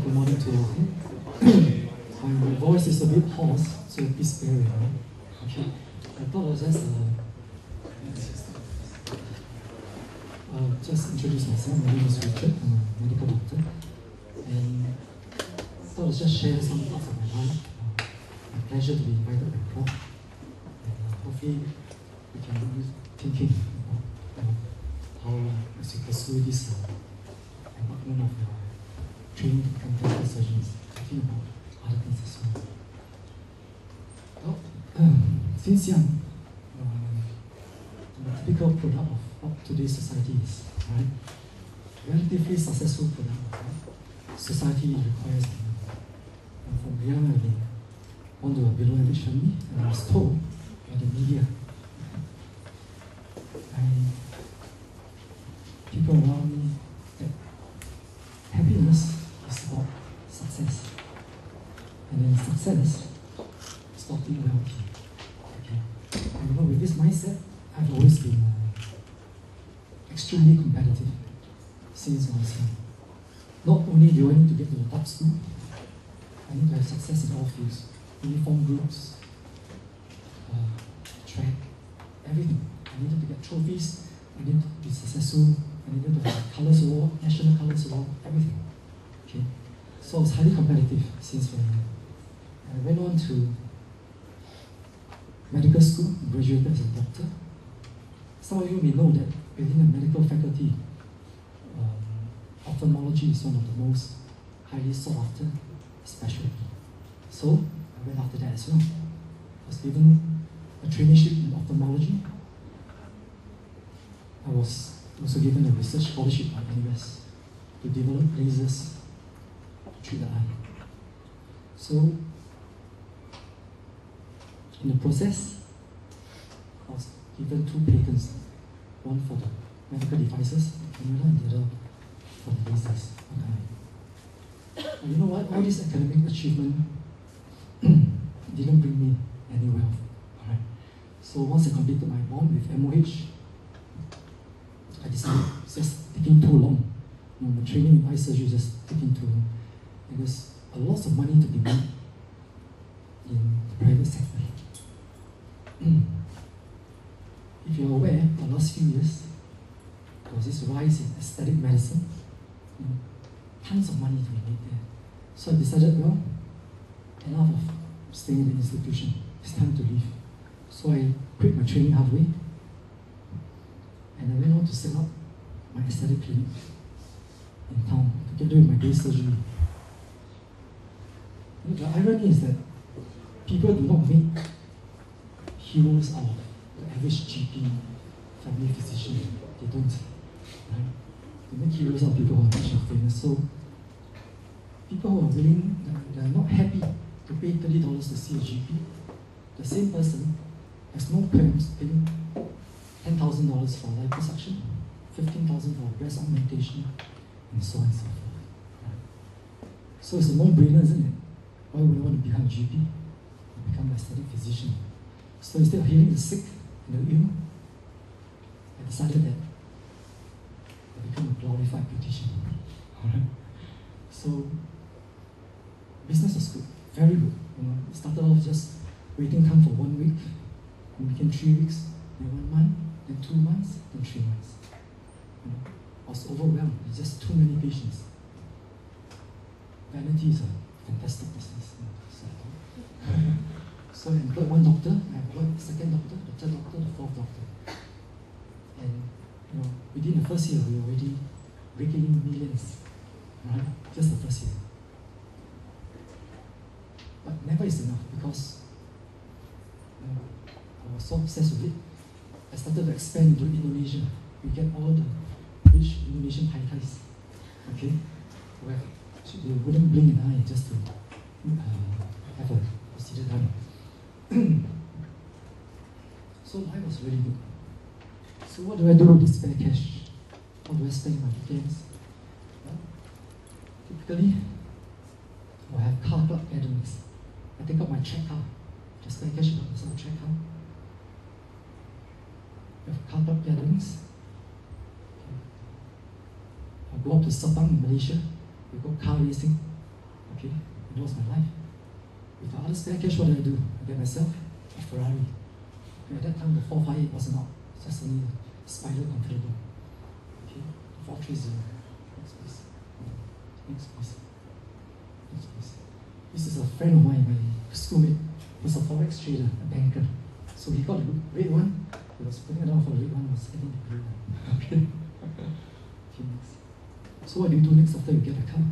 Good morning to all. My voice is a bit hoarse, so please bear with me. Okay. I thought I was just introduce myself. My name is Richard. I'm a medical doctor. And I thought I'd just share some parts of my life. My pleasure to be invited by Prof. And hopefully we can be thinking about how as we pursue this embarkment of training to become plastic surgeons, thinking about other things as well. Since young, I'm a typical product of what today's society is, right? Relatively successful product of what society requires. And from young, I've been born to a below average family, and I was told by the media, people around me, that happiness is about success. And then success is about being wealthy. Okay. And with this mindset, I've always been extremely competitive since I was young. Not only do I need to get to the top school, I need to have success in all fields. Uniform groups, track, everything. I needed to get trophies, I needed to be successful, I needed to have Colours Award, National Colours Award, everything. Okay. So I was highly competitive since very young. I went on to medical school, graduated as a doctor. Some of you may know that within the medical faculty, ophthalmology is one of the most highly sought after specialty. So I went after that as well. I was given a traineeship in ophthalmology. I was also given a research scholarship at NUS to develop lasers to treat the eye. So, in the process, I was given 2 patents, one for the medical devices, and the other for the lasers on the eye. And you know what? All this academic achievement didn't bring me any wealth. Alright. So once I completed my bond with MOH, I decided it's just taking too long. You know, the training in eye surgery is just taking too long. And there's a lot of money to be made in the private sector. If you're aware, the last few years, there was this rise in aesthetic medicine. You know, tons of money to be made there. So I decided, well, enough of staying in the institution. It's time to leave. So I quit my training halfway, and I went on to set up my aesthetic clinic in town together with my day surgery. The irony is that people do not make heroes out of the average GP, family physician. They don't. Right? They make heroes out of people who are much famous. So people who are willing, they're not happy to pay $30 to see a GP. The same person has no qualms paying $10,000 for liposuction, $15,000 for breast augmentation, and so on and so forth. Right? So it's a no-brainer, isn't it? Why would I want to become a GP? I become an aesthetic physician. So instead of healing the sick and the ill, I decided that I become a glorified beautician. Alright? So business was good, very good. You know, it started off just waiting time for 1 week, and became 3 weeks, then 1 month, then 2 months, then 3 months. You know, I was overwhelmed. There's just too many patients. Vanity is a fantastic business. You know, so I employed 1 doctor, I employed the 2nd doctor, the 3rd doctor, the 4th doctor. And you know, within the first year, we were already raking in millions. Right? Just the first year. But never is enough, because you know, I was so obsessed with it. I started to expand into Indonesia. We get all the rich Indonesian Thais, okay, where they wouldn't blink an eye just to have a procedure done. So life was really good. So what do I do with this spare cash? How do I spend my weekends? Well, typically, I have car club gatherings. I take out my check car, just spare cash about myself, check car. We have car club gatherings. Okay. I go up to Sabang in Malaysia. We go car racing. Okay, it was my life. With the other spare cash, what did I do? I get myself a Ferrari. Okay, at that time, the 458 wasn't out. It's just only a Spider convertible. Okay, 430. Next please. Next please. Next please. This is a friend of mine, my schoolmate. He's a forex trader, a banker. So he got the red one. He was putting it down for the red one. Was getting the green one. Okay. Okay, next. So what do you do next after you get a car?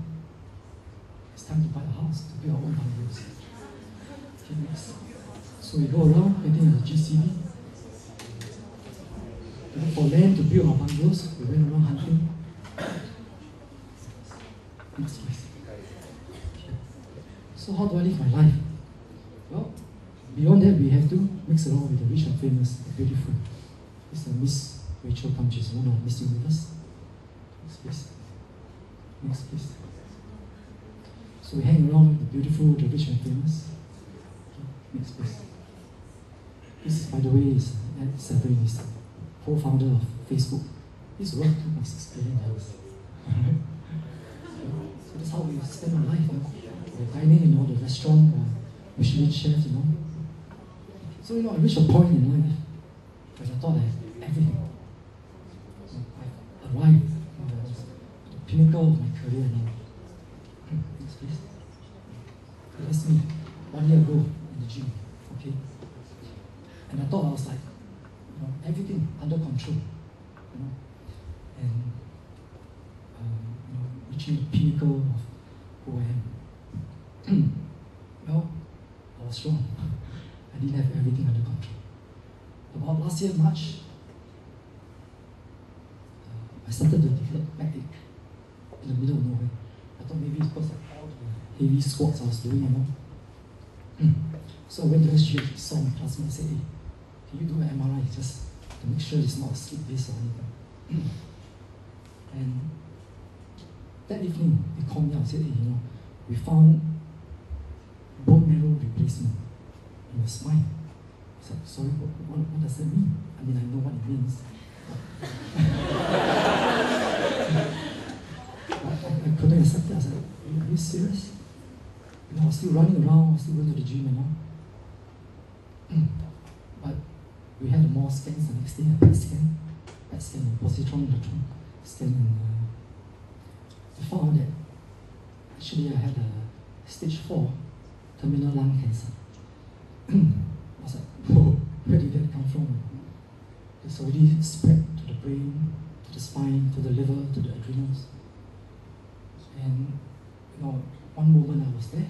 It's time to buy a house, to build our own bungalows. Okay, next. So we go around, getting a GCB. We look for land to build our bungalows. We went around hunting. Next place. Okay. So how do I live my life? Well, beyond that, we have to mix around with the rich and famous, the beautiful. This is Miss Rachel Kam. She's one of Miss Universe. Next please. Next please. So we hang around with the beautiful, the rich and famous. Okay. Next please. This is, by the way, is Ed Severin, he's the co-founder of Facebook. He's worth $2.6 billion. Alright? So that's how we spend our life. We're dining in all the restaurant, Michelin chefs, So I reached a point in life where I thought I had everything. I arrived at the pinnacle of my career now. Next please. That's me, 1 year ago in the gym. Okay? And I thought I was like, everything under control, and reaching the pinnacle of who I am. Well, I was wrong. I didn't have everything under control. About last year, March, I started to develop backache in the middle of nowhere. I thought maybe it's because of all the heavy squats I was doing, So I went to SGH, saw my classmate and said, hey, can you do an MRI just to make sure it's not a slip disc or anything? And that evening, they called me out and said, hey, we found bone marrow replacement in your spine. I said, sorry, what does that mean? I mean, I know what it means. I couldn't accept it. I said, are you serious? I was still running around, I was still going to the gym and all. But we had more scans the next day, a PET scan, a positron electron scan, and I found that actually I had a stage 4 terminal lung cancer. I was like, whoa, where did that come from? It's already spread to the brain, to the spine, to the liver, to the adrenals. And one moment I was there,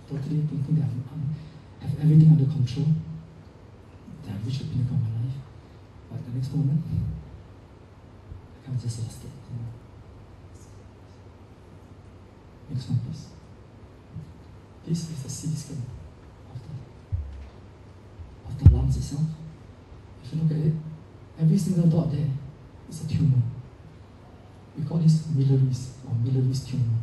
totally thinking that I have everything under control, that I reached the pinnacle of my life. But the next moment, I kind of just lost it. Next one, please. This is the CT scan of the lungs itself. If you look at it, every single dot there is a tumor. We call this miliaries or miliaries tumor.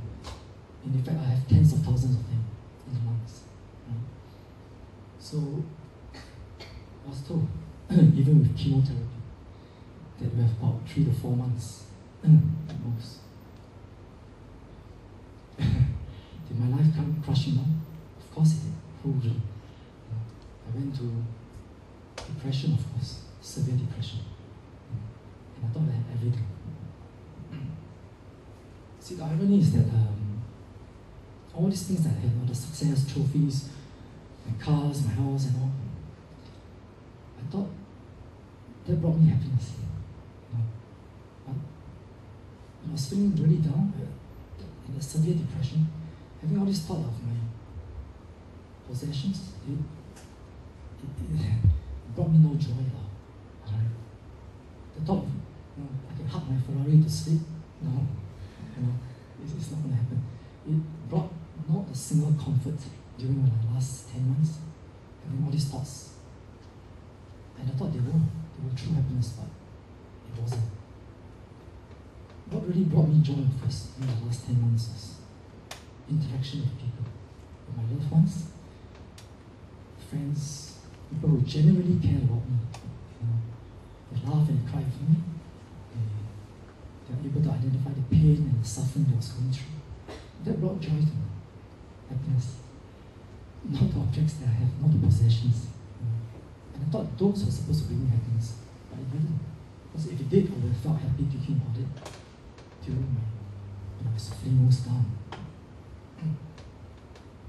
And in fact, I have tens of thousands of them in the lungs. Right? So I was told, even with chemotherapy, that we have about 3 to 4 months at most. Did my life come crashing down? Of course it did. Who wouldn't? I went to depression, of course, severe depression. And I thought I had everything. See, the irony is that all these things that I had, all the success, trophies, my cars, my house and all, I thought that brought me happiness. But when I was feeling really down, in a severe depression, having all this thought of my possessions, it brought me no joy at all. Right? The thought of, I can hug my Ferrari to sleep, no, it's not going to happen. It brought not a single comfort during my last 10 months, having all these thoughts. And I thought they were true happiness, but it wasn't. What really brought me joy first in the last 10 months was interaction with people, with my loved ones, friends, people who genuinely care about me. They laugh and cry with me. They are able to identify the pain and the suffering that I was going through. That brought joy to me. happiness. Not the objects that I have, not the possessions. And I thought those were supposed to bring me happiness, but it didn't. Because if it did, I would have felt happy thinking about it during when I was feeling most down.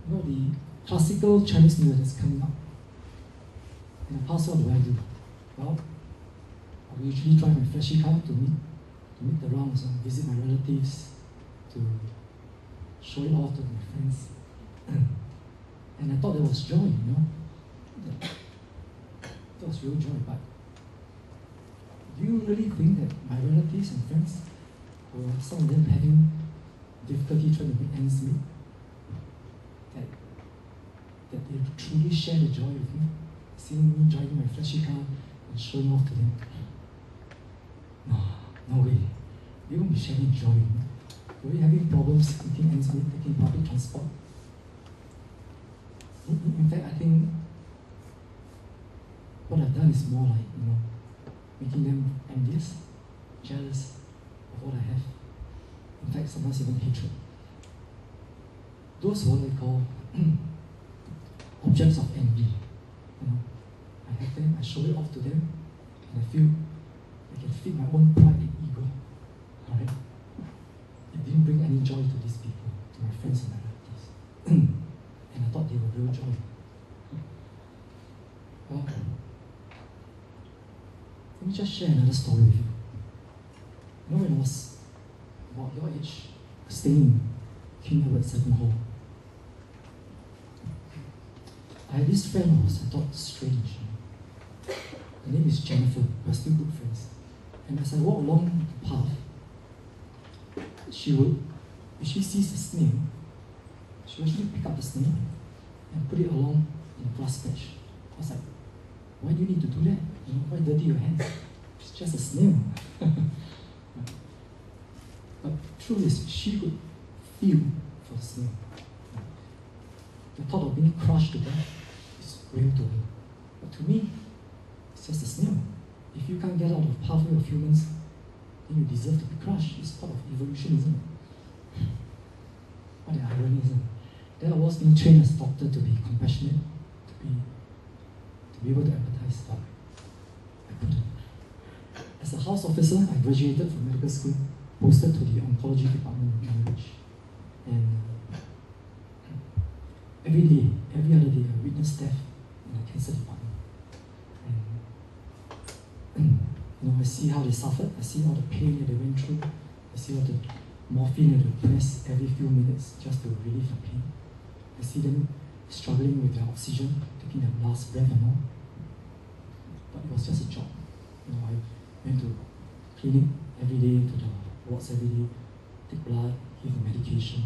The classical Chinese New Year that's coming up. In the past, what do I do? Well, I will usually drive my flashy car to meet the rounds, visit my relatives, to show it off to my friends. And I thought that was joy, That was real joy. But do you really think that my relatives and friends, or some of them having difficulty trying to make ends meet, that they truly share the joy with me, seeing me driving my flashy car and showing off to them? No way. They won't be sharing joy with me. They'll be having problems making ends meet, taking public transport. In fact, I think what I've done is more like, making them envious, jealous of what I have. In fact, sometimes even hatred. Those are what I call objects of envy. I have them, I show it off to them, and I feel I can feed my own pride and ego. Alright? It didn't bring any joy to these people, to my friends and my relatives. And I thought they were real joy. Well, let me just share another story with you. When I was about your age, staying in King Edward VII Hall, I had this friend who was, I thought, strange. Her name is Jennifer. We're still good friends. And as I walk along the path, if she sees a snail, she will actually pick up the snail and put it along in the grass patch. I was like, why do you need to do that? Why dirty your hands? It's just a snail. But truth is, she could feel for the snail. The thought of being crushed to death is real to her. But to me, it's just a snail. If you can't get out of the pathway of humans, then you deserve to be crushed. It's part of evolution, isn't it? What an irony, isn't it? Then I was being trained as a doctor to be compassionate, to be able to empathize, but I couldn't. As a house officer, I graduated from medical school, posted to the oncology department in Cambridge. And every day, every other day, I witnessed death in the cancer department. And I see how they suffered, I see all the pain that they went through, I see all the morphine that they press every few minutes just to relieve the pain. I see them struggling with their oxygen, taking their last breath and all. But it was just a job. I went to clinic every day, to the wards every day, take blood, give the medication.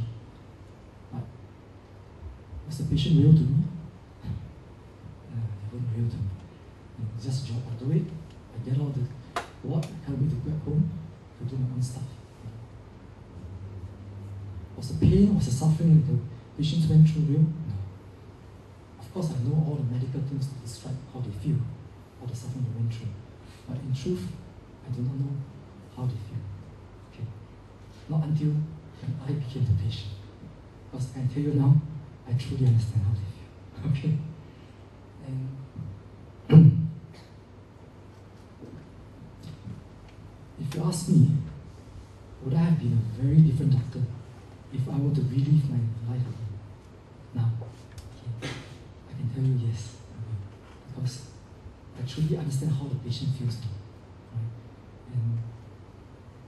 But was the patient real to me? They weren't real to me. It's just a job. I do it, I get out of the ward, I can't wait to go back home to do my own stuff. Was the pain, was the suffering that the patients went through real? No. Of course, I know all the medical things to describe how they feel, all the suffering they went through. But in truth, I do not know how they feel. Okay. Not until I became the patient. Because I can tell you now, I truly understand how they feel. Okay. And if you ask me, would I have been a very different doctor if I were to relive my life again? Now, okay, I can tell you yes, because I truly understand how the patient feels now. Right? And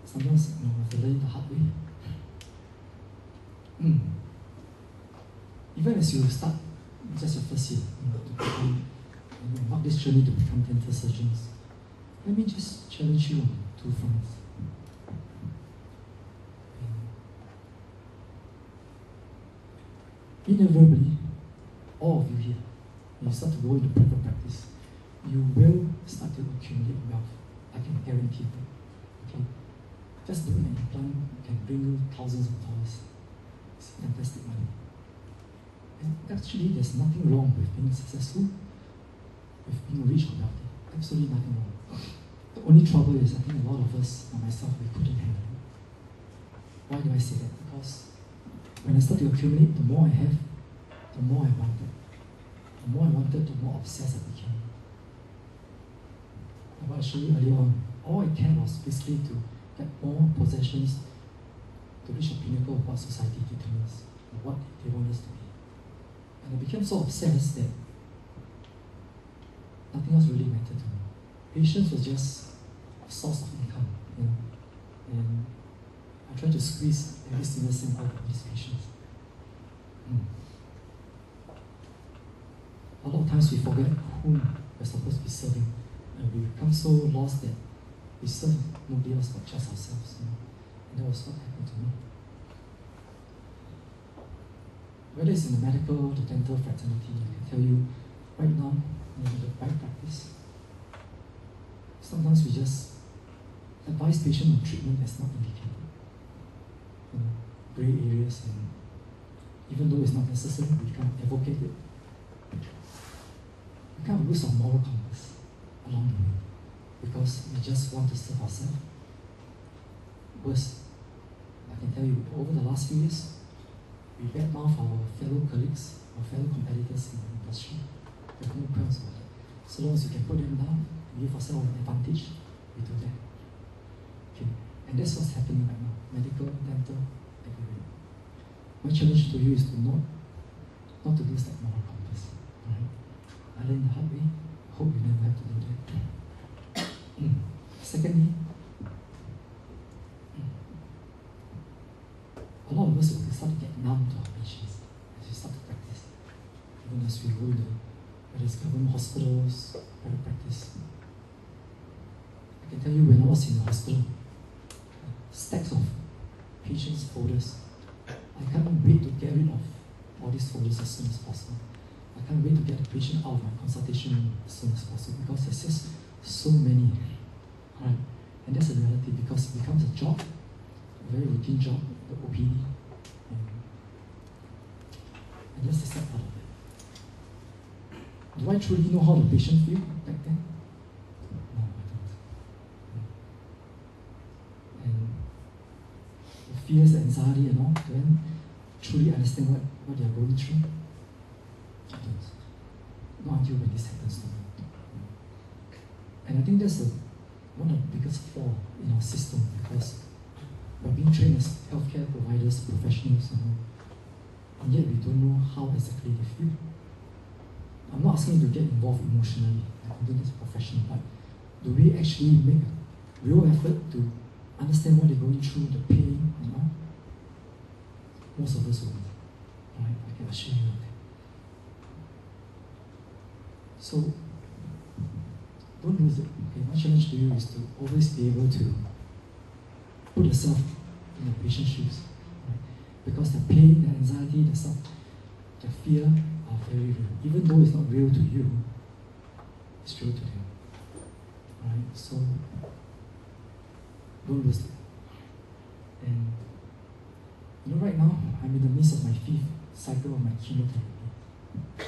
sometimes I have to learn the hard way. Even as you start just your first year, to become, embark this journey to become dental surgeons, let me just challenge you on 2 fronts. Inevitably, all of you here, when you start to go into private practice, you will start to accumulate wealth. I can guarantee that. Okay? Just doing an implant can bring you thousands of dollars. It's fantastic money. And actually, there's nothing wrong with being successful, with being rich or wealthy. Absolutely nothing wrong. The only trouble is, I think a lot of us, and myself, we couldn't handle it. Why do I say that? Because when I start to accumulate, the more I have, the more I wanted. The more I wanted, the more obsessed I became. And what I showed you earlier on, all I cared was basically to get more possessions to reach the pinnacle of what society determines, or what they want us to be. And I became so obsessed that nothing else really mattered to me. Patience was just a source of income, you know. And I tried to squeeze every single cent out of these patients. A lot of times we forget whom we're supposed to be serving, and we become so lost that we serve nobody else but just ourselves, you know. And that was what happened to me. Whether it's in the medical, the dental fraternity, I can tell you right now, in the right practice, sometimes we just advise patients on treatment that's not indicated. You know, gray areas, and even though it's not necessary, we can't advocate it. We can't lose our moral compass along the way because we just want to serve ourselves. Worse, I can tell you, over the last few years, we badmouth our fellow colleagues, our fellow competitors in the industry. We have no qualms about it. So long as you can put them down, give ourselves an advantage, we do that. Okay, and that's what's happening right now. Medical, dental, everywhere. My challenge to you is to not to lose that moral compass. Alright? I learned the hard way. I hope you never have to do that. Secondly, a lot of us will start to get numb to our patients as we start to practice. Even as we go to whether it's government hospitals, private practice. I can tell you when I was in the hospital, stacks of patients' folders. I can't wait to get rid of all these folders as soon as possible. I can't wait to get the patient out of my consultation room as soon as possible because there's just so many. Right? And that's a reality because it becomes a job, a very routine job, the OPD. And that's the sad part of it. Do I truly know how the patient feels back then? No, I don't. And the fears, the anxiety and all, do I truly understand what they are going through? I don't. Not until when this happens to me. And I think that's one of the biggest flaws in our system because we're being trained as healthcare providers, professionals, and yet we don't know how exactly they feel. I'm not asking you to get involved emotionally. I can do this professionally, but do we actually make a real effort to understand what they're going through, the pain, and all? Most of us won't. Right? I can assure you of that. So, don't lose it. Okay? My challenge to you is to always be able to put yourself in the patient's shoes. Right? Because the pain, the anxiety, the fear are very real. Even though it's not real to you, it's real to them. Right? So, don't lose it. And you know, right now, I'm in the midst of my 5th cycle of my chemotherapy. I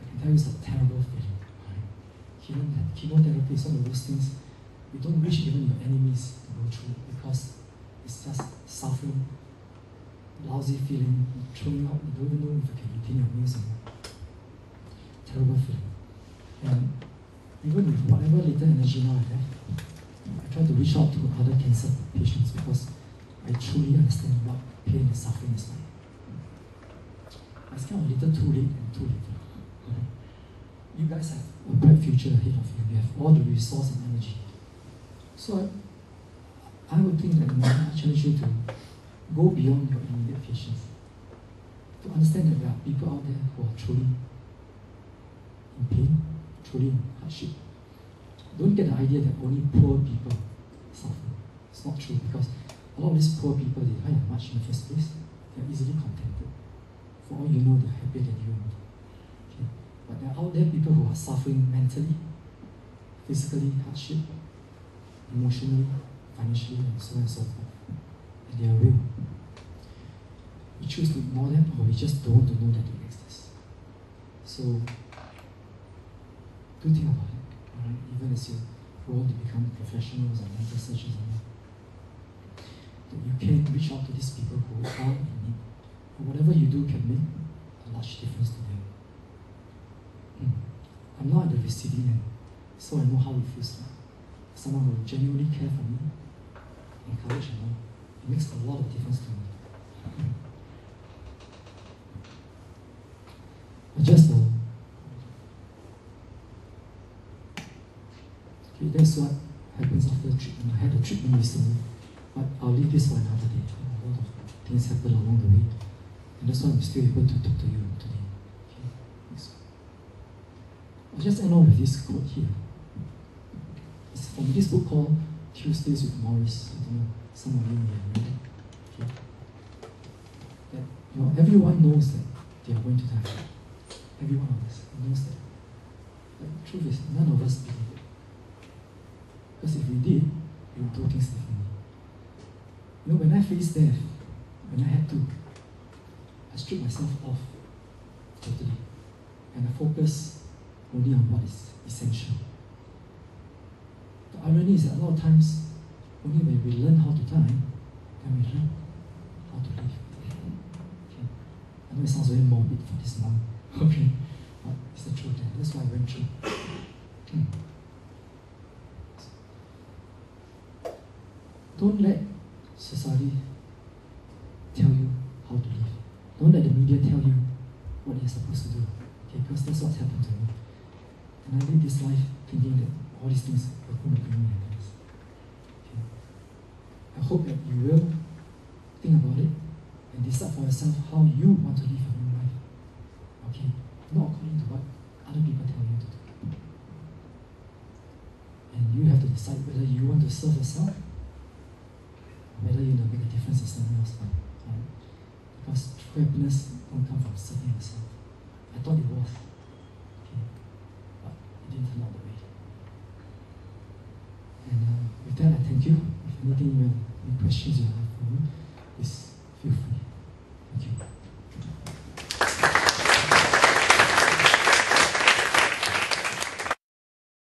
can tell you it's a terrible feeling. Right? Chemotherapy is one of those things you don't wish even your enemies to go through because it's just suffering, lousy feeling, throwing up, you don't even know if you can retain your meals anymore. Terrible feeling. And even with whatever little energy now I have, I try to reach out to other cancer patients because I truly understand what pain and suffering is like. It's kind of a little too late and too little. Right? You guys have a bright future ahead of you. You have all the resource and energy. So I would think that I challenge you to go beyond your immediate patients. To understand that there are people out there who are truly in pain, truly in hardship. Don't get the idea that only poor people suffer. It's not true because a lot of these poor people, they don't have much in the first place. They're easily contented. For all you know, they're happier than you. Okay? But there are out there people who are suffering mentally, physically, hardship, emotionally, financially, and so on and so forth. And they are real. We choose to ignore them or we just don't want to know that they exist. So, do think about it. Alright? Even as you go on to become professionals and mental surgeons and all. That you can reach out to these people who are in need. And whatever you do can make a large difference to them. I'm not at the receiving end, so I know how it feels like. Someone who genuinely care for me, encourage and all, it makes a lot of difference to me. Just okay, that's what happens after treatment. I had a treatment recently, but I'll leave this for another day. A lot of things happen along the way, and that's why I'm still able to talk to you today. Okay, next one. I'll just end on with this quote here. It's from this book called Tuesdays with Morris. I don't know, some of you may have read it. Okay. That everyone knows that they are going to die. Every one of us knows that. But the truth is, none of us believe it. Because if we did, we would do things differently. When I faced death, when I had to, I stripped myself off totally. And I focus only on what is essential. The irony is that a lot of times, only when we learn how to die, then we learn how to live. Okay. I know it sounds very morbid for this month. Okay, but it's the truth. That's what I went through. Don't let society tell you how to live. Don't let the media tell you what you're supposed to do. Okay, because that's what's happened to me. And I live this life thinking that all these things are going to bring me happiness. Okay. I hope that you will think about it and decide for yourself how you want to live your own life. Okay, not according to what other people tell you to do. And you have to decide whether you want to serve yourself or whether you want to make a difference in someone else's life. Right? Because true happiness don't come from serving yourself. I thought it was. Okay. But it didn't turn out that way. And with that, I thank you. If anything, any questions you have for me, please